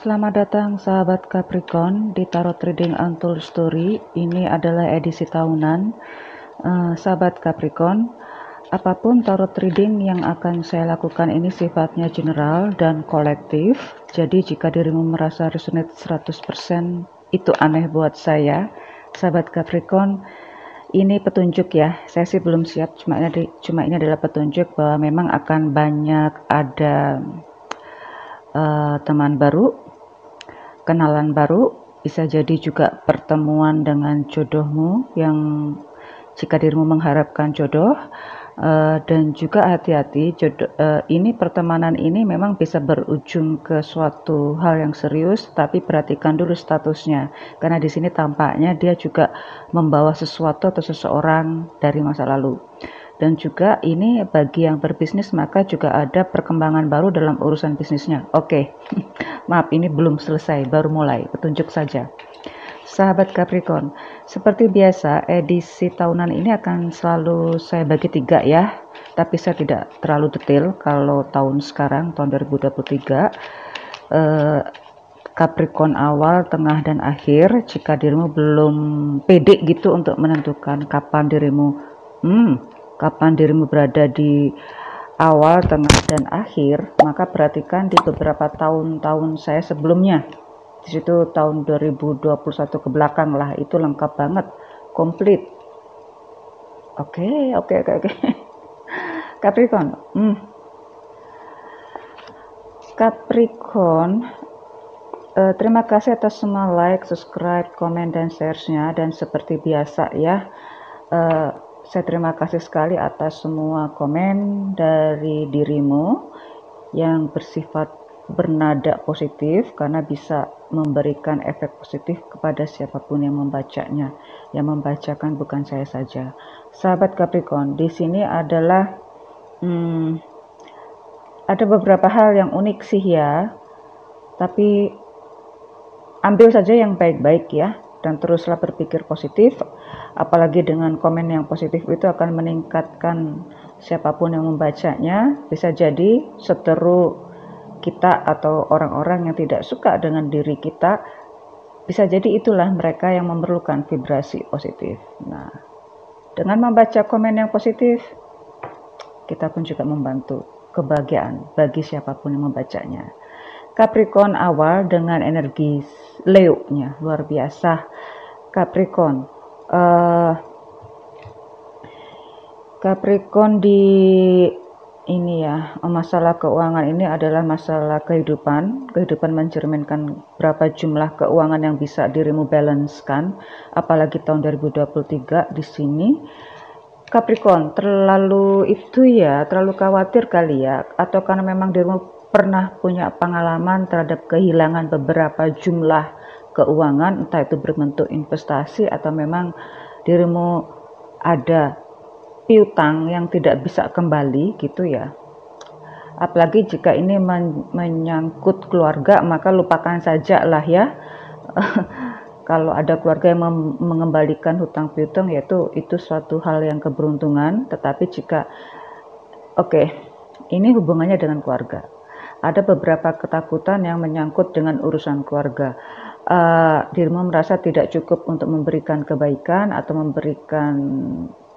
Selamat datang sahabat Capricorn di Tarot Reading Untold Story. Ini adalah edisi tahunan. Sahabat Capricorn, apapun tarot reading yang akan saya lakukan ini sifatnya general dan kolektif. Jadi jika dirimu merasa resonate 100% itu aneh buat saya, sahabat Capricorn, ini petunjuk ya. Saya sih belum siap, cuma ini adalah petunjuk bahwa memang akan banyak ada teman baru, kenalan baru, bisa jadi juga pertemuan dengan jodohmu yang jika dirimu mengharapkan jodoh, dan juga hati-hati ini pertemanan ini memang bisa berujung ke suatu hal yang serius, tapi perhatikan dulu statusnya karena di sini tampaknya dia juga membawa sesuatu atau seseorang dari masa lalu. Dan juga ini bagi yang berbisnis maka juga ada perkembangan baru dalam urusan bisnisnya. Oke. Maaf, ini belum selesai, baru mulai, petunjuk saja. Sahabat Capricorn, seperti biasa edisi tahunan ini akan selalu saya bagi 3 ya, tapi saya tidak terlalu detail. Kalau tahun sekarang, tahun 2023, Capricorn awal, tengah, dan akhir. Jika dirimu belum pede gitu untuk menentukan kapan dirimu berada di awal, tengah, dan akhir, maka perhatikan di beberapa tahun-tahun saya sebelumnya. Di situ tahun 2021 ke belakang lah, itu lengkap banget, komplit. Oke. Capricorn, terima kasih atas semua like, subscribe, komen, dan share-nya. Dan seperti biasa ya, saya terima kasih sekali atas semua komen dari dirimu yang bersifat bernada positif karena bisa memberikan efek positif kepada siapapun yang membacanya. Yang membacakan bukan saya saja. Sahabat Capricorn, di sini adalah ada beberapa hal yang unik sih ya, tapi ambil saja yang baik-baik ya, dan teruslah berpikir positif. Apalagi dengan komen yang positif itu akan meningkatkan siapapun yang membacanya. Bisa jadi seteru kita atau orang-orang yang tidak suka dengan diri kita, bisa jadi itulah mereka yang memerlukan vibrasi positif. Nah, dengan membaca komen yang positif, kita pun juga membantu kebahagiaan bagi siapapun yang membacanya. Capricorn awal dengan energi Leo-nya luar biasa. Capricorn di ini ya, masalah keuangan ini adalah masalah kehidupan mencerminkan berapa jumlah keuangan yang bisa dirimu balancekan, apalagi tahun 2023 di sini. Capricorn terlalu khawatir kali ya, atau karena memang dirimu pernah punya pengalaman terhadap kehilangan beberapa jumlah keuangan, entah itu berbentuk investasi atau memang dirimu ada piutang yang tidak bisa kembali gitu ya. Apalagi jika ini menyangkut keluarga, maka lupakan saja lah ya. Kalau ada keluarga yang mengembalikan hutang piutang, yaitu itu suatu hal yang keberuntungan. Tetapi jika ini hubungannya dengan keluarga, ada beberapa ketakutan yang menyangkut dengan urusan keluarga. Dirimu merasa tidak cukup untuk memberikan kebaikan atau memberikan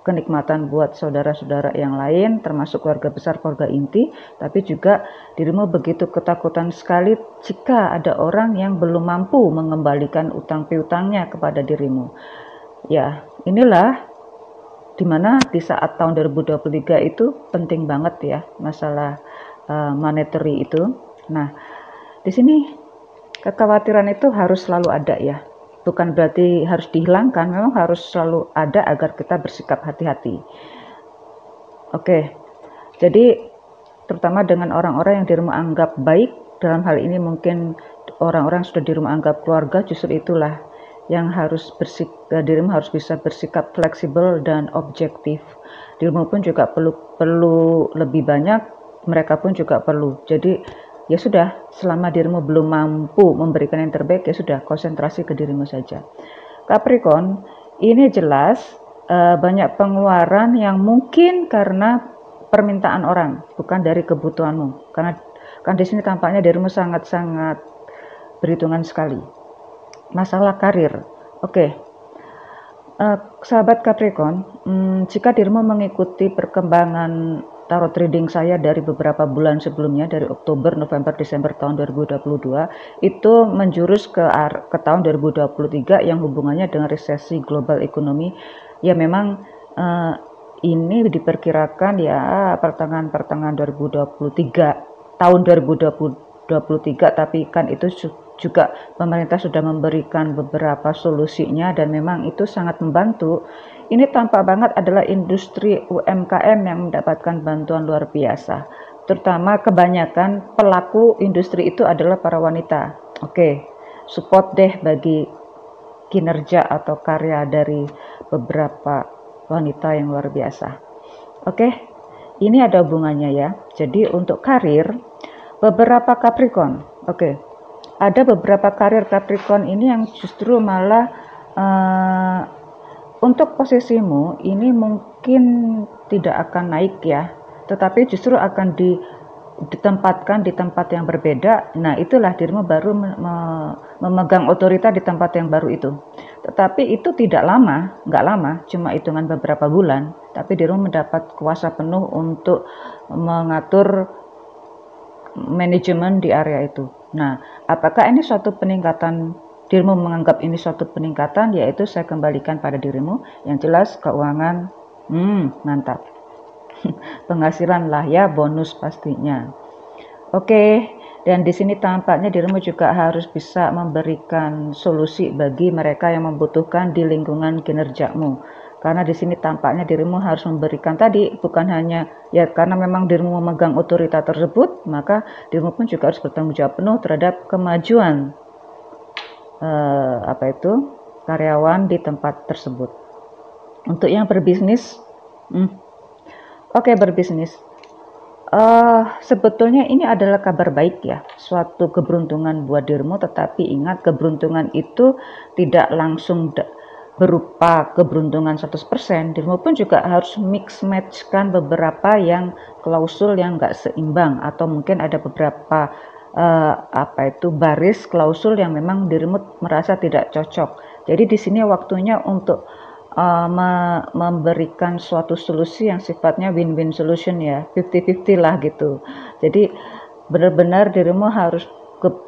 kenikmatan buat saudara-saudara yang lain, termasuk keluarga besar, keluarga inti, tapi juga dirimu begitu ketakutan sekali jika ada orang yang belum mampu mengembalikan utang piutangnya kepada dirimu. Ya, inilah dimana di saat tahun 2023 itu penting banget ya masalah monetary itu. Nah, di sini kekhawatiran itu harus selalu ada ya. Bukan berarti harus dihilangkan, memang harus selalu ada agar kita bersikap hati-hati. Jadi terutama dengan orang-orang yang dirimu anggap baik, dalam hal ini mungkin orang-orang sudah dirimu anggap keluarga, justru itulah yang dirimu harus bisa bersikap fleksibel dan objektif. Dirimu pun juga perlu lebih banyak, mereka pun juga perlu. Jadi ya sudah, selama dirimu belum mampu memberikan yang terbaik, ya sudah, konsentrasi ke dirimu saja. Capricorn, ini jelas banyak pengeluaran yang mungkin karena permintaan orang, bukan dari kebutuhanmu. Karena kan di sini tampaknya dirimu sangat-sangat berhitungan sekali. Masalah karir. Oke. Sahabat Capricorn, jika dirimu mengikuti perkembangan tarot trading saya dari beberapa bulan sebelumnya, dari Oktober, November, Desember tahun 2022, itu menjurus ke tahun 2023 yang hubungannya dengan resesi global ekonomi. Ya memang ini diperkirakan ya pertengahan 2023, tahun 2023, tapi kan itu juga pemerintah sudah memberikan beberapa solusinya dan memang itu sangat membantu. Ini tampak banget adalah industri UMKM yang mendapatkan bantuan luar biasa. Terutama kebanyakan pelaku industri itu adalah para wanita. Oke, support deh bagi kinerja atau karya dari beberapa wanita yang luar biasa. Oke, ini ada hubungannya ya. Jadi untuk karir, beberapa Capricorn. Oke. Ada beberapa karir Capricorn ini yang justru malah untuk posisimu ini mungkin tidak akan naik ya, tetapi justru akan ditempatkan di tempat yang berbeda. Nah itulah dirimu baru memegang otoritas di tempat yang baru itu. Tetapi itu tidak lama, nggak lama, cuma hitungan beberapa bulan, tapi dirimu mendapat kuasa penuh untuk mengatur manajemen di area itu. Nah, apakah ini suatu peningkatan, dirimu menganggap ini suatu peningkatan, yaitu saya kembalikan pada dirimu. Yang jelas keuangan, mantap. Penghasilan lah ya, bonus pastinya. Oke, dan di sini tampaknya dirimu juga harus bisa memberikan solusi bagi mereka yang membutuhkan di lingkungan kinerjamu. Karena di sini tampaknya dirimu harus memberikan tadi, bukan hanya ya karena memang dirimu memegang otoritas tersebut, maka dirimu pun juga harus bertanggung jawab penuh terhadap kemajuan karyawan di tempat tersebut. Untuk yang berbisnis, berbisnis. Sebetulnya ini adalah kabar baik ya, suatu keberuntungan buat dirimu, tetapi ingat keberuntungan itu tidak langsung berupa keberuntungan 100%, dirimu pun juga harus mix matchkan beberapa yang klausul yang nggak seimbang, atau mungkin ada beberapa baris klausul yang memang dirimu merasa tidak cocok. Jadi di sini waktunya untuk memberikan suatu solusi yang sifatnya win-win solution ya, 50-50 lah gitu. Jadi benar-benar dirimu harus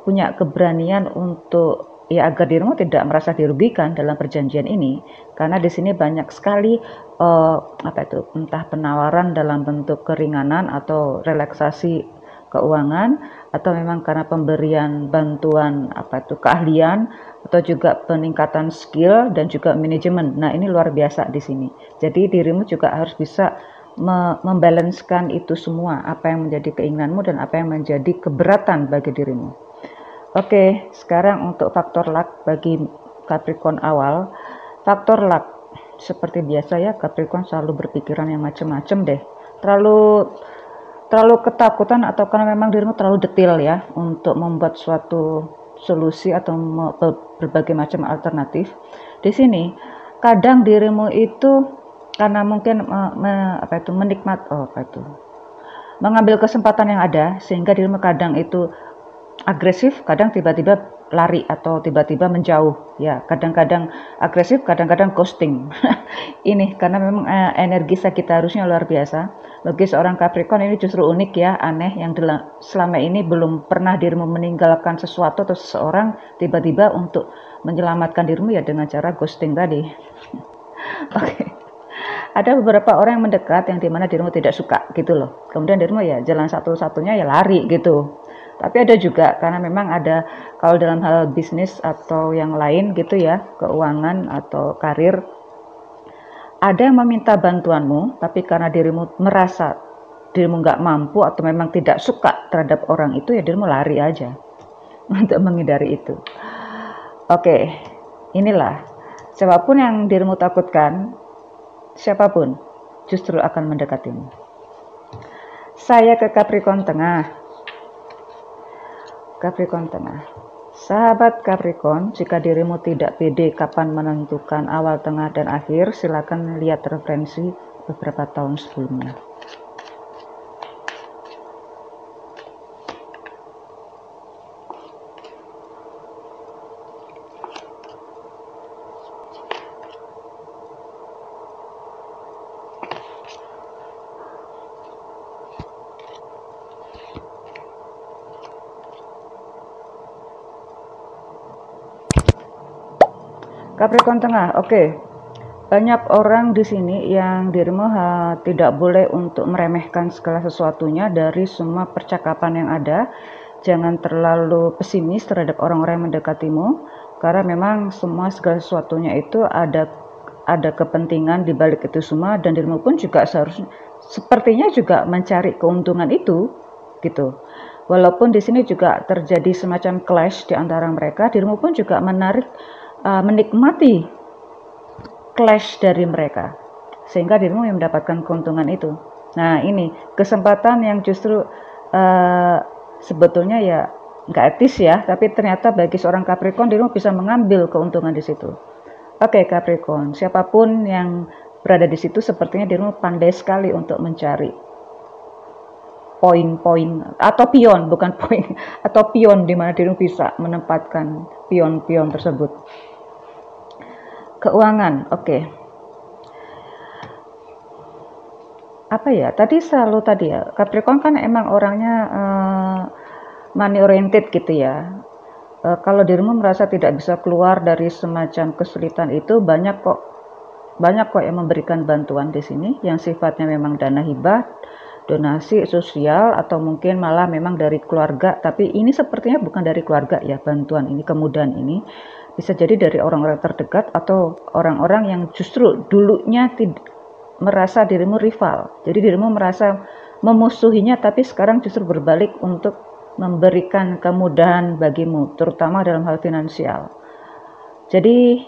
punya keberanian untuk ya agar dirimu tidak merasa dirugikan dalam perjanjian ini, karena di sini banyak sekali entah penawaran dalam bentuk keringanan atau relaksasi keuangan, atau memang karena pemberian bantuan keahlian, atau juga peningkatan skill dan juga manajemen. Nah ini luar biasa di sini. Jadi dirimu juga harus bisa membalancekan itu semua, apa yang menjadi keinginanmu dan apa yang menjadi keberatan bagi dirimu. Oke, sekarang untuk faktor luck bagi Capricorn awal. Faktor luck, seperti biasa ya, Capricorn selalu berpikiran yang macam-macam deh. Terlalu ketakutan atau karena memang dirimu terlalu detail ya untuk membuat suatu solusi atau berbagai macam alternatif. Di sini kadang dirimu itu karena mungkin mengambil kesempatan yang ada, sehingga dirimu kadang itu agresif, kadang tiba-tiba lari atau tiba-tiba menjauh ya, kadang-kadang agresif, kadang-kadang ghosting. Ini karena memang energi Sagittariusnya luar biasa. Bagi seorang Capricorn ini justru unik ya, aneh, yang selama ini belum pernah dirimu meninggalkan sesuatu atau seseorang tiba-tiba untuk menyelamatkan dirimu ya dengan cara ghosting tadi. Oke. Ada beberapa orang yang mendekat yang dimana dirimu tidak suka gitu loh, kemudian dirimu ya jalan satu-satunya ya lari gitu. Tapi ada juga karena memang ada, kalau dalam hal bisnis atau yang lain gitu ya, keuangan atau karir, ada yang meminta bantuanmu, tapi karena dirimu merasa dirimu nggak mampu atau memang tidak suka terhadap orang itu, ya dirimu lari aja untuk menghindari itu. Oke, inilah, siapapun yang dirimu takutkan, siapapun justru akan mendekatimu. Saya ke Capricorn Tengah. Capricorn Tengah. Sahabat Capricorn, jika dirimu tidak pede kapan menentukan awal, tengah, dan akhir, silakan lihat referensi beberapa tahun sebelumnya. Capricorn Tengah, oke. Banyak orang di sini yang dirimu tidak boleh untuk meremehkan segala sesuatunya dari semua percakapan yang ada. Jangan terlalu pesimis terhadap orang-orang yang mendekatimu, karena memang semua segala sesuatunya itu ada kepentingan di balik itu semua, dan dirimu pun juga sepertinya juga mencari keuntungan itu, gitu. Walaupun di sini juga terjadi semacam clash di antara mereka, dirimu pun juga menikmati clash dari mereka, sehingga dirimu yang mendapatkan keuntungan itu. Nah, ini kesempatan yang justru sebetulnya ya nggak etis ya, tapi ternyata bagi seorang Capricorn dirimu bisa mengambil keuntungan di situ. Oke, Capricorn, siapapun yang berada di situ sepertinya dirimu pandai sekali untuk mencari poin-poin atau pion, bukan poin, atau pion di mana dirimu bisa menempatkan pion-pion tersebut. Keuangan, oke. Apa ya? Tadi ya, Capricorn kan emang orangnya money oriented gitu ya. Kalau dirimu merasa tidak bisa keluar dari semacam kesulitan itu, banyak kok yang memberikan bantuan di sini yang sifatnya memang dana hibah, donasi sosial, atau mungkin malah memang dari keluarga. Tapi ini sepertinya bukan dari keluarga ya, bantuan ini, kemudahan ini bisa jadi dari orang-orang terdekat atau orang-orang yang justru dulunya merasa dirimu rival. Jadi dirimu merasa memusuhinya, tapi sekarang justru berbalik untuk memberikan kemudahan bagimu, terutama dalam hal finansial. Jadi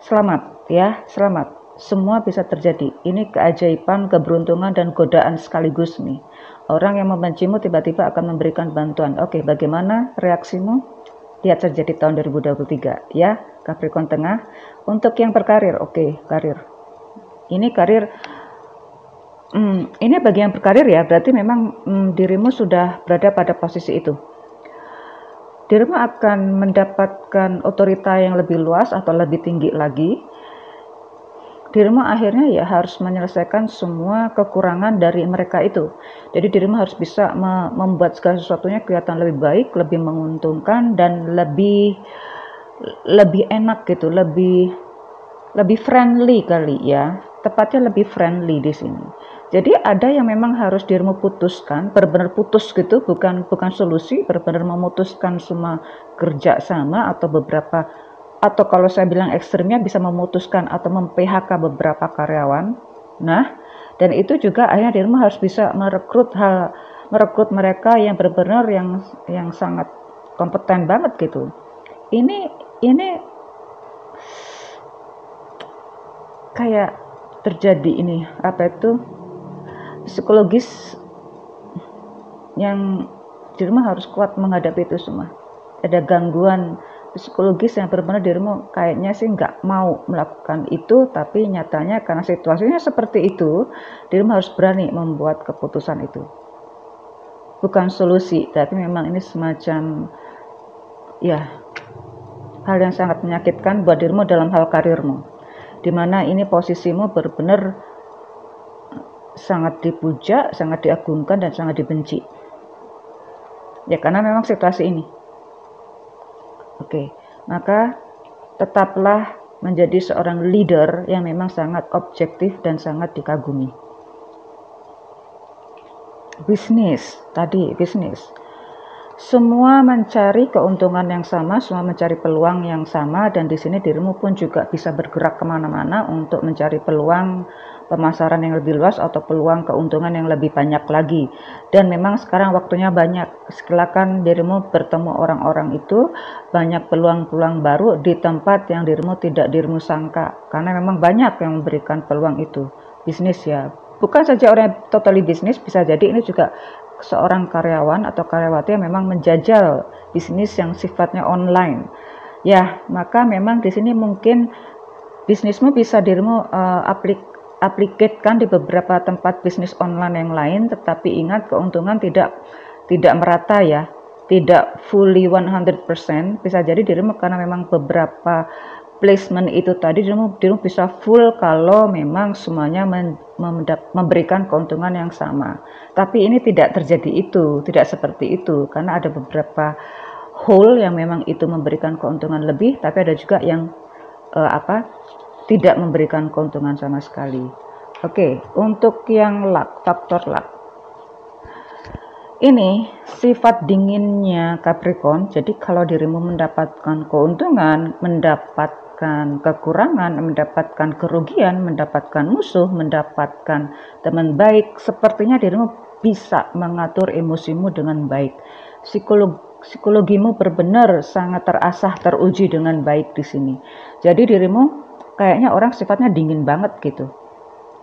selamat ya, selamat. Semua bisa terjadi. Ini keajaiban, keberuntungan, dan godaan sekaligus nih. Orang yang membencimu tiba-tiba akan memberikan bantuan. Oke, bagaimana reaksimu? Lihat saja di tahun 2023 ya, Capricorn Tengah. Untuk yang berkarir, oke, karir. Ini karir, ini bagi yang berkarir ya, berarti memang dirimu sudah berada pada posisi itu. Dirimu akan mendapatkan otorita yang lebih luas atau lebih tinggi lagi. Dirimu akhirnya ya harus menyelesaikan semua kekurangan dari mereka itu. Jadi dirimu harus bisa membuat segala sesuatunya kelihatan lebih baik, lebih menguntungkan, dan lebih enak gitu, lebih friendly kali ya. Tepatnya lebih friendly di sini. Jadi ada yang memang harus dirimu putuskan, benar-benar putus gitu, bukan solusi, benar-benar memutuskan semua kerja sama atau beberapa, atau kalau saya bilang ekstrimnya bisa memutuskan atau mem-PHK beberapa karyawan. Nah, dan itu juga akhirnya dirimu harus bisa merekrut mereka yang benar-benar yang sangat kompeten banget gitu. Ini kayak terjadi ini, apa itu, psikologis yang dirimu harus kuat menghadapi itu semua. Ada gangguan psikologis yang benar-benar dirimu kayaknya sih nggak mau melakukan itu, tapi nyatanya karena situasinya seperti itu, dirimu harus berani membuat keputusan itu. Bukan solusi, tapi memang ini semacam ya hal yang sangat menyakitkan buat dirimu dalam hal karirmu, dimana ini posisimu benar-benar sangat dipuja, sangat diagungkan, dan sangat dibenci ya, karena memang situasi ini. Oke, maka tetaplah menjadi seorang leader yang memang sangat objektif dan sangat dikagumi. Bisnis, semua mencari keuntungan yang sama, semua mencari peluang yang sama, dan di sini dirimu pun juga bisa bergerak kemana-mana untuk mencari peluang pemasaran yang lebih luas atau peluang keuntungan yang lebih banyak lagi. Dan memang sekarang waktunya banyak. Silakan dirimu bertemu orang-orang itu, banyak peluang-peluang baru di tempat yang dirimu tidak dirimu sangka, karena memang banyak yang memberikan peluang itu. Bisnis ya, bukan saja orang yang totally bisnis, bisa jadi ini juga seorang karyawan atau karyawati yang memang menjajal bisnis yang sifatnya online. Ya, maka memang di sini mungkin bisnismu bisa dirimu aplikasikan di beberapa tempat bisnis online yang lain, tetapi ingat keuntungan tidak merata ya, tidak fully 100%. Bisa jadi dirimu karena memang beberapa placement itu tadi dirimu bisa full kalau memang semuanya memberikan keuntungan yang sama. Tapi ini tidak terjadi itu, tidak seperti itu, karena ada beberapa hole yang memang itu memberikan keuntungan lebih, tapi ada juga yang tidak memberikan keuntungan sama sekali. Oke, untuk yang luck, faktor luck. Ini sifat dinginnya Capricorn. Jadi kalau dirimu mendapatkan keuntungan, mendapatkan kekurangan, mendapatkan kerugian, mendapatkan musuh, mendapatkan teman baik, sepertinya dirimu bisa mengatur emosimu dengan baik. Psikologimu benar-benar sangat terasah, teruji dengan baik di sini. Jadi dirimu kayaknya orang sifatnya dingin banget gitu.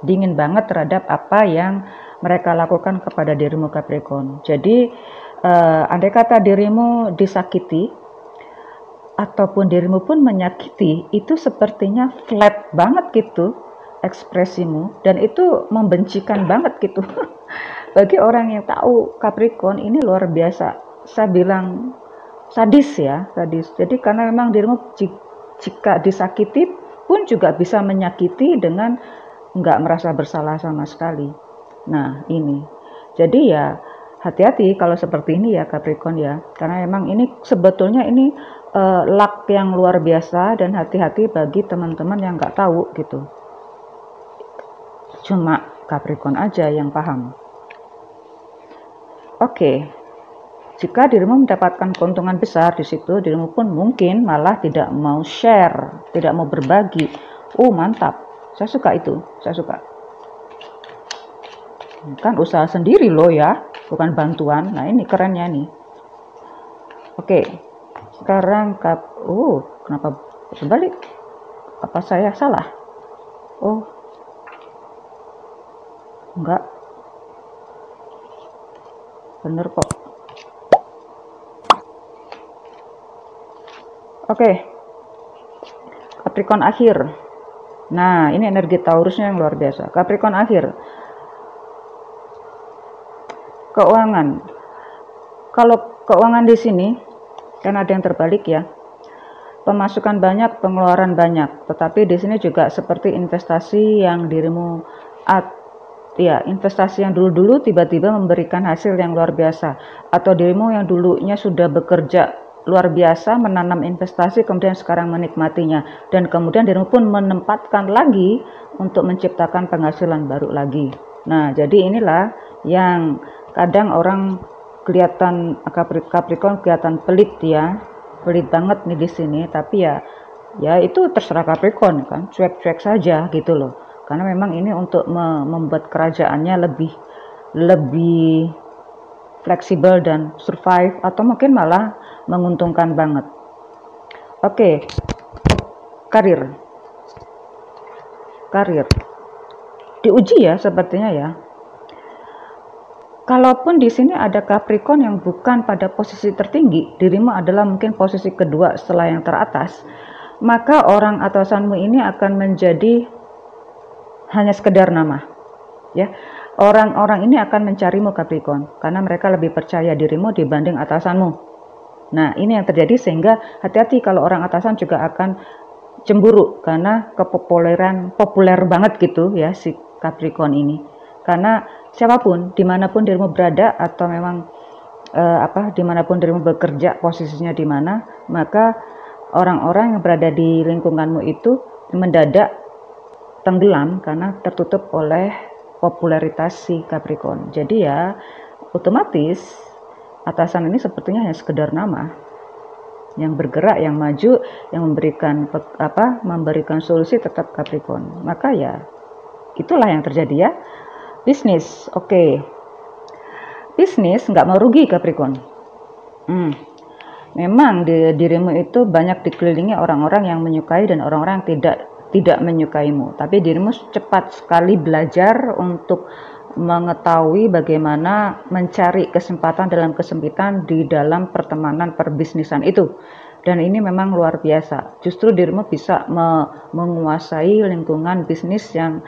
Dingin banget terhadap apa yang mereka lakukan kepada dirimu Capricorn. Jadi andai kata dirimu disakiti ataupun dirimu pun menyakiti, itu sepertinya flat banget gitu ekspresimu, dan itu membencikan banget gitu. Bagi orang yang tahu Capricorn ini luar biasa, saya bilang sadis ya, sadis. Jadi karena memang dirimu jika disakiti pun juga bisa menyakiti dengan nggak merasa bersalah sama sekali. Nah ini, jadi ya hati-hati kalau seperti ini ya Capricorn ya, karena memang ini sebetulnya ini luck yang luar biasa, dan hati-hati bagi teman-teman yang nggak tahu gitu. Cuma Capricorn aja yang paham. Oke, jika dirimu mendapatkan keuntungan besar di situ, dirimu pun mungkin malah tidak mau share, tidak mau berbagi. Mantap, saya suka itu, saya suka. Kan usaha sendiri loh ya, bukan bantuan. Nah ini kerennya nih. Oke, sekarang kenapa terbalik? Apa saya salah? Enggak, bener kok. Oke, Capricorn akhir. Nah ini energi Taurusnya yang luar biasa. Capricorn akhir. Keuangan. Kalau keuangan di sini kan ada yang terbalik ya. Pemasukan banyak, pengeluaran banyak. Tetapi di sini juga seperti investasi yang dirimu investasi yang dulu-dulu tiba-tiba memberikan hasil yang luar biasa, atau dirimu yang dulunya sudah bekerja luar biasa menanam investasi, kemudian sekarang menikmatinya, dan kemudian dirimu pun menempatkan lagi untuk menciptakan penghasilan baru lagi. Nah jadi inilah yang kadang orang kelihatan Capricorn kelihatan pelit ya, pelit banget nih di sini. Tapi ya itu terserah Capricorn kan, cuek-cuek saja gitu loh. Karena memang ini untuk membuat kerajaannya lebih fleksibel dan survive, atau mungkin malah menguntungkan banget. Oke, karir diuji ya sepertinya ya. Kalaupun di sini ada Capricorn yang bukan pada posisi tertinggi, dirimu adalah mungkin posisi kedua setelah yang teratas, maka orang atasanmu ini akan menjadi hanya sekedar nama. Ya, orang-orang ini akan mencarimu Capricorn karena mereka lebih percaya dirimu dibanding atasanmu. Nah, ini yang terjadi, sehingga hati-hati kalau orang atasan juga akan cemburu karena populer banget gitu ya si Capricorn ini. Karena siapapun, dimanapun dirimu berada, atau memang dimanapun dirimu bekerja, posisinya di mana, maka orang-orang yang berada di lingkunganmu itu mendadak tenggelam karena tertutup oleh popularitas si Capricorn. Jadi ya otomatis atasan ini sepertinya hanya sekedar nama yang bergerak, yang maju, yang memberikan solusi tetap Capricorn. Maka ya itulah yang terjadi ya. Bisnis, oke. Bisnis nggak mau rugi Capricorn. Memang dirimu itu banyak dikelilingi orang-orang yang menyukai dan orang-orang yang tidak menyukaimu. Tapi dirimu cepat sekali belajar untuk mengetahui bagaimana mencari kesempatan dalam kesempitan di dalam pertemanan perbisnisan itu. Dan ini memang luar biasa. Justru dirimu bisa menguasai lingkungan bisnis yang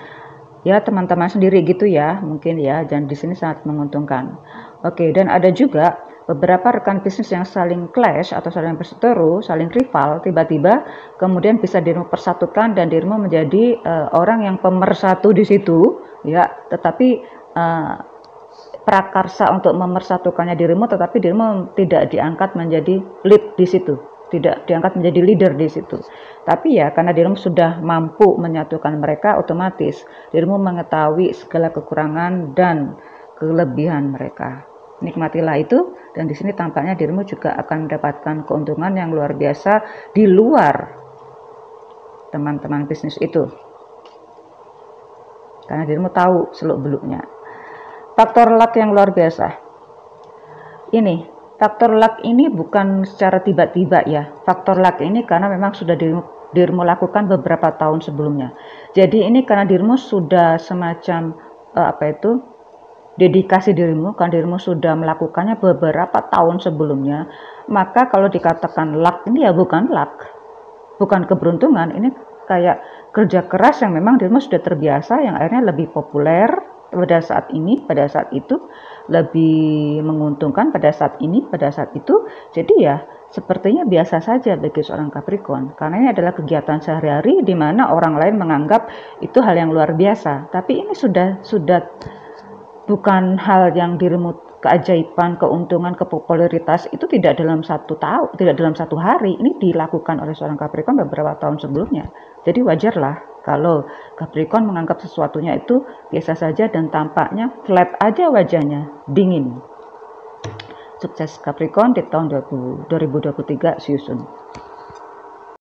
ya teman-teman sendiri gitu ya, mungkin ya, dan di sini sangat menguntungkan. Oke, dan ada juga beberapa rekan bisnis yang saling clash atau saling berseteru, saling rival, tiba-tiba kemudian bisa dirimu persatukan dan dirimu menjadi orang yang pemersatu di situ, ya. Tetapi prakarsa untuk memersatukannya dirimu, tetapi dirimu tidak diangkat menjadi lead di situ. tidak diangkat menjadi leader di situ. Tapi ya karena dirimu sudah mampu menyatukan mereka, otomatis dirimu mengetahui segala kekurangan dan kelebihan mereka. Nikmatilah itu, dan di sini tampaknya dirimu juga akan mendapatkan keuntungan yang luar biasa di luar teman-teman bisnis itu. Karena dirimu tahu seluk-beluknya. Faktor luck yang luar biasa. Ini faktor luck ini bukan secara tiba-tiba ya. Faktor luck ini karena memang sudah dirimu lakukan beberapa tahun sebelumnya. Jadi ini karena dirimu sudah semacam dedikasi dirimu, karena dirimu sudah melakukannya beberapa tahun sebelumnya. Maka kalau dikatakan luck ini ya bukan luck, bukan keberuntungan. Ini kayak kerja keras yang memang dirimu sudah terbiasa, yang akhirnya lebih populer pada saat ini, pada saat itu, lebih menguntungkan pada saat ini, pada saat itu. Jadi ya sepertinya biasa saja bagi seorang Capricorn, karena ini adalah kegiatan sehari-hari di mana orang lain menganggap itu hal yang luar biasa. Tapi ini sudah bukan hal yang dirimu, keajaiban, keuntungan, kepopularitas itu tidak dalam satu tahun, tidak dalam satu hari. Ini dilakukan oleh seorang Capricorn beberapa tahun sebelumnya. Jadi wajarlah kalau Capricorn menganggap sesuatunya itu biasa saja dan tampaknya flat aja wajahnya, dingin. Sukses Capricorn di tahun 2023, see you soon.